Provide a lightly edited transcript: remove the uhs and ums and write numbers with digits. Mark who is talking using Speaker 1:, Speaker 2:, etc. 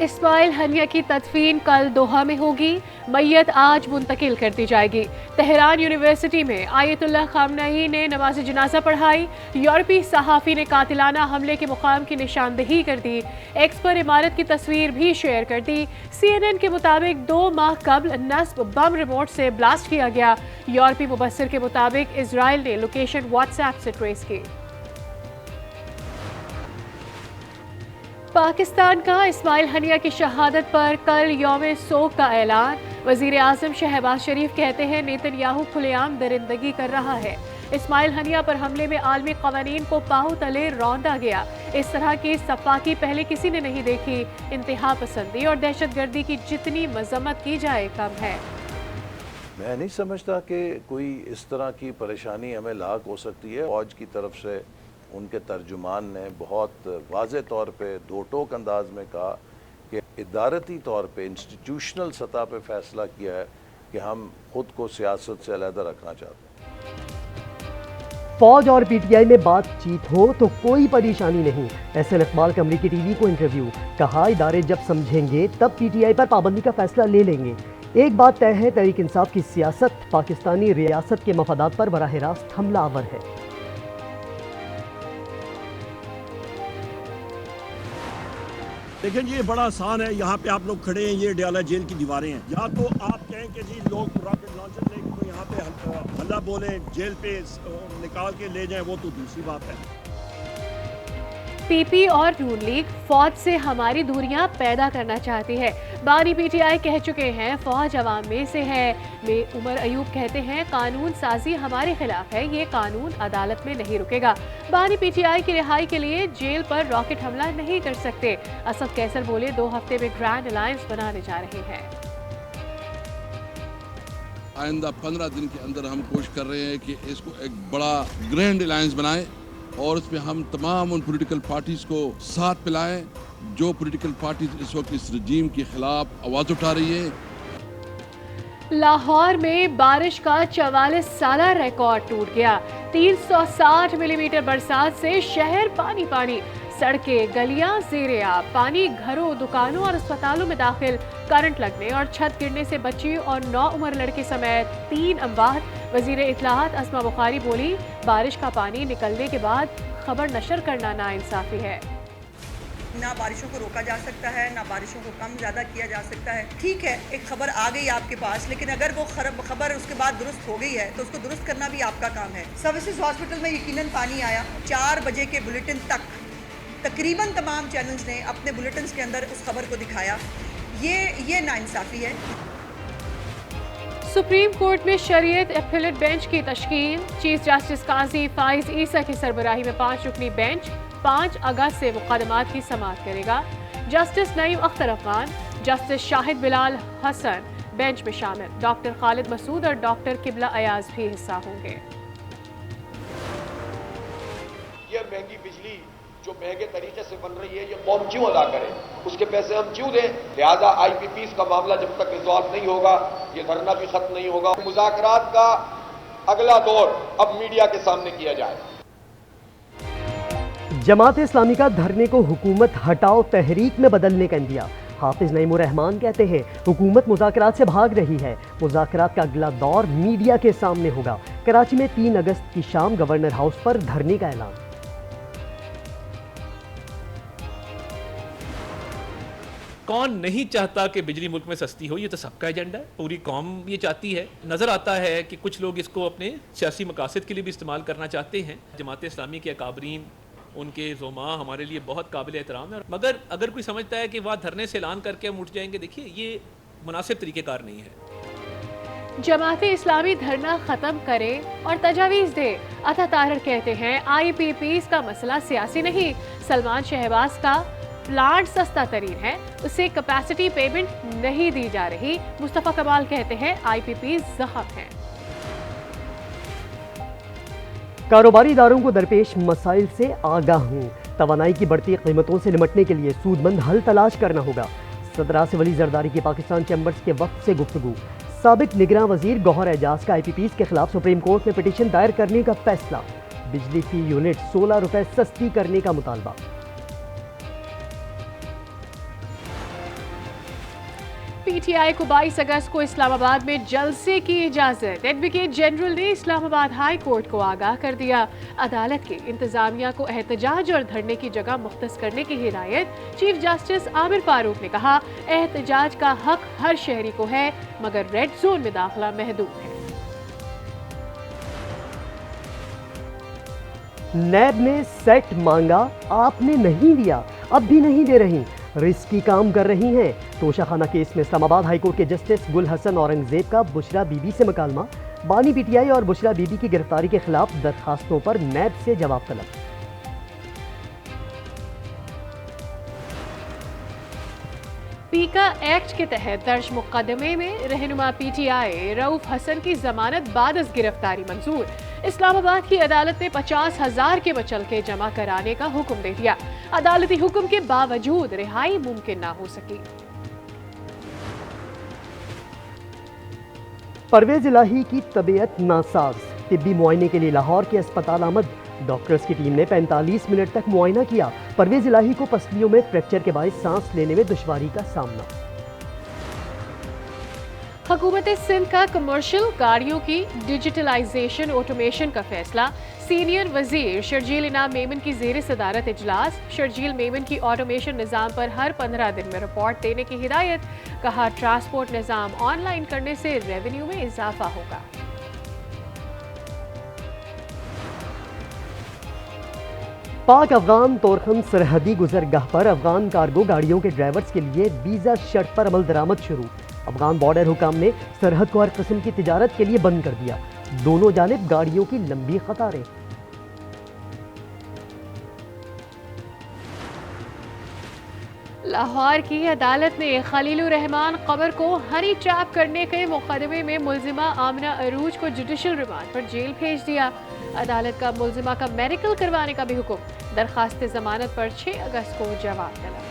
Speaker 1: Ismail Haniyeh की तदफीन कल दोहा में होगी, मैयत आज मुंतकिल कर दी जाएगी। तेहरान यूनिवर्सिटी में आयतुल्लाह खामनई ने नमाज जनाजा पढ़ाई। यूरोपीय सहाफ़ी ने कातिलाना हमले के मुकाम की निशानदही कर दी। एक्स पर इमारत की तस्वीर भी शेयर कर दी। CNN के मुताबिक 2 माह कबल नस्ब बम रिमोट से ब्लास्ट किया गया। यूरोपीय मुबस्सिर के मुताबिक इजराइल ने लोकेशन व्हाट्सएप से ट्रेस की। पाकिस्तान का इस्माइल हनिया की शहादत पर कल यौम सोग का ऐलान। वजीर आजम शहबाज शरीफ कहते हैं नेतन्याहू खुलेआम दरिंदगी कर रहा है। इस्माइल हनिया पर हमले में आलमी कवानीन को पाहु तले रौंदा गया। इस तरह की सफाकी पहले किसी ने नहीं देखी। इंतहा पसंदी और दहशतगर्दी की जितनी मजम्मत की जाए कम है।
Speaker 2: मैं नहीं समझता कि कोई इस तरह की परेशानी हमें लाक हो सकती है। फौज की तरफ से उनके तर्जुमान ने बहुत वाज़े तौर पे दो टोक अंदाज में कहा कि इदारती तौर पे इंस्टीट्यूशनल सतह पे फैसला किया है कि हम खुद को सियासत से अलहदा रखना चाहते हैं।
Speaker 3: फौज और PTI में बातचीत हो तो कोई परेशानी नहीं। एहसन इकबाल का अमरीकी TV को इंटरव्यू। कहा इदारे जब समझेंगे तब PTI पर पाबंदी का फैसला ले लेंगे। एक बात तय है, तहरीक इंसाफ की सियासत पाकिस्तानी रियासत के मफादात पर बराह रास्त हमलावर है।
Speaker 4: लेकिन ये बड़ा आसान है, यहाँ पे आप लोग खड़े हैं, ये डयाला जेल की दीवारें हैं। या तो आप कहें कि जी लोग रॉकेट लॉन्चर लेके तो यहाँ पे हल्ला बोले, जेल पे निकाल के ले जाएं, वो तो दूसरी बात है।
Speaker 1: PP और नून लीग फौज से हमारी दूरियां पैदा करना चाहती है। बानी PTI कह चुके हैं फौज अवाम में से है। उमर अयूब कहते हैं कानून साजी हमारे खिलाफ है, ये कानून अदालत में नहीं रुकेगा। बानी PTI की रिहाई के लिए जेल पर रॉकेट हमला नहीं कर सकते। असद कैसर बोले 2 हफ्ते में ग्रैंड अलायंस बनाने जा रहे हैं।
Speaker 5: आइंदा 15 दिन के अंदर हम कोशिश कर रहे हैं कि इसको एक बड़ा ग्रैंड अलायंस बनाएं और इसमें हम तमाम उन पॉलिटिकल पार्टीज को साथ पिलाएं जो पॉलिटिकल पार्टीज इस वक्त इस रजीम के खिलाफ आवाज उठा रही है।
Speaker 1: लाहौर में बारिश का 44 साला रिकॉर्ड टूट गया। 360 मिलीमीटर बरसात से शहर पानी पानी। सड़कें गलियां ज़ेरे आब, पानी घरों दुकानों और अस्पतालों में दाखिल। करंट लगने और छत गिरने से बच्ची और 9 उम्र लड़के समेत 3 अमवात। वजीर इत्तलाआत अस्मा बुखारी बोली बारिश का पानी निकलने के बाद खबर नशर करना नाइंसाफी है।
Speaker 6: ना बारिशों को रोका जा सकता है, ना बारिशों को कम ज़्यादा किया जा सकता है। ठीक है, एक खबर आ गई आपके पास, लेकिन अगर वो खबर उसके बाद दुरुस्त हो गई है तो उसको दुरुस्त करना भी आपका काम है। सर्विसेज हॉस्पिटल में यकीनन पानी आया। 4 बजे के बुलेटिन तक तकरीबन तमाम चैनल्स ने अपने बुलेटिन के अंदर उस खबर को दिखाया। ये नाइंसाफी है।
Speaker 1: सुप्रीम कोर्ट में शरीयत एपेलेट बेंच की तश्कील। चीफ जस्टिस काजी फाइज ईसा की सरबराही में 5 रुकनी बेंच 5 अगस्त से मुकदमात की समाअत करेगा। Justice Naeem Akhtar Afghan, justice Shahid Bilal Hasan bench में शामिल। डॉक्टर खालिद मसूद और डॉक्टर किबला अयाज भी हिस्सा होंगे।
Speaker 7: ये महंगी बिजली जो महंगे तरीके से बन रही है, ये कौन क्यों अदा करे, उसके पैसे हम क्यों दें। लिहाजा IPPs का मामला जब तक रिजॉल्व नहीं होगा, ये धरना भी खत्म नहीं होगा। मुज़ाकरात का अगला दौर अब मीडिया के सामने किया जाए।
Speaker 3: जमात इस्लामी का धरने को हुकूमत हटाओ तहरीक में बदलने का इंदिया। हाफिज नईमुर रहमान कहते हैं हुकूमत मुज़ाकरात से भाग रही है। मुज़ाकरात का अगला दौर मीडिया के सामने होगा। कराची में 3 अगस्त की शाम गवर्नर हाउस पर धरने का ऐलान।
Speaker 8: कौन नहीं चाहता कि बिजली मुल्क में सस्ती हो, ये तो सबका एजेंडा है, पूरी कौम ये चाहती है। नज़र आता है कि कुछ लोग इसको अपने सियासी मकासद के लिए भी इस्तेमाल करना चाहते हैं। जमात इस्लामी के अकाबरीन, उनके ज़ुमा हमारे लिए बहुत काबिल एहतराम है, मगर अगर कोई समझता है कि वह धरने से ऐलान करके हम उठ जाएंगे, देखिए ये मुनासिब तरीक़ेकार नहीं है।
Speaker 1: जमात इस्लामी धरना ख़त्म करे और तजावीज़ दे। अता ताहिर कहते हैं IPPs का मसला सियासी नहीं। सलमान शहबाज का प्लांट सस्ता तरीन है, उसे कैपेसिटी पेमेंट नहीं दी जा रही। मुस्तफ़ा कमाल कहते हैं IPPs ज़ख़म हैं।
Speaker 3: कारोबारी इदारों को दरपेश मसाइल से आगाह हूँ। तवानाई की बढ़ती कीमतों से निमटने के लिए सूदमंद हल तलाश करना होगा। सदर आसिफ अली जरदारी की पाकिस्तान चैम्बर्स के वक्त से गुफ्तगू। साबिक निगरान वजीर गौहर एजाज का IPPs के खिलाफ सुप्रीम कोर्ट में पिटीशन दायर करने का फैसला। बिजली फी यूनिट 16 रुपए सस्ती करने का मुतालबा।
Speaker 1: पीटीआई को 22 अगस्त को इस्लामाबाद में जलसे की इजाजत। एडवोकेट जनरल ने इस्लामाबाद हाई कोर्ट को आगाह कर दिया। अदालत के इंतजामिया को एहतजाज और धरने की जगह मुख्तस करने की हिदायत। चीफ जस्टिस आमिर फारूक ने कहा, एहतजाज का हक हर शहरी को है, मगर रेड जोन में दाखिला महदूद है।
Speaker 3: नैब ने सेट मांगा, आपने नहीं दिया, अब भी नहीं दे रही, रिस्की काम कर रही हैं। तोशाखाना केस में इस्लामाबाद हाईकोर्ट के जस्टिस गुल हसन औरंगजेब का बुशरा बीबी से मुकालमा। बानी पीटीआई और बुशरा बीबी की गिरफ्तारी के खिलाफ दरखास्तों पर नैब से जवाब तलब।
Speaker 1: पीका एक्ट के तहत दर्ज मुकदमे में रहनुमा पीटीआई रऊफ हसन की जमानत बाद गिरफ्तारी मंजूर। इस्लामाबाद की अदालत ने 50,000 के मुचलके जमा कराने का हुक्म दे दिया। अदालती हुक्म के बावजूद रिहाई मुमकिन ना हो सकी।
Speaker 3: परवेज इलाही की तबीयत नासाज, तिब्बी मुआयने के लिए लाहौर के अस्पताल आमद। डॉक्टर्स की टीम ने 45 मिनट तक मुआयना किया। परवेज इलाही को पसलियों में फ्रैक्चर के बायस सांस लेने में दुश्वारी का सामना।
Speaker 1: हुकूमत सिंध का कमर्शियल गाड़ियों की डिजिटलाइजेशन ऑटोमेशन का फैसला। सीनियर वजीर शर्जील इनाम मेमन की जेर सदारत इजलास। शर्जील मेमन की ऑटोमेशन निज़ाम पर हर 15 दिन में रिपोर्ट देने की हिदायत। कहा, ट्रांसपोर्ट निज़ाम ऑनलाइन करने से रेवेन्यू में इजाफा होगा।
Speaker 3: पाक अफगान तोरखम सरहदी गुजरगाह पर अफगान कार्गो गाड़ियों के ड्राइवर्स के लिए वीज़ा शर्त पर अमल दरामद शुरू। अफगान बॉर्डर हुकाम ने सरहद को हर किस्म की तिजारत के लिए बंद कर दिया। दोनों जानिब गाड़ियों की लंबी कतारें।
Speaker 1: लाहौर की अदालत ने खलीलुर रहमान कबर को हनी ट्रैप करने के मुकदमे में मुलजिमा आमना अरूज को जुडिशल रिमांड पर जेल भेज दिया। अदालत का मुलजिमा का मेडिकल करवाने का भी हुक्म। दरखास्त जमानत पर 6 अगस्त को जवाब तलब।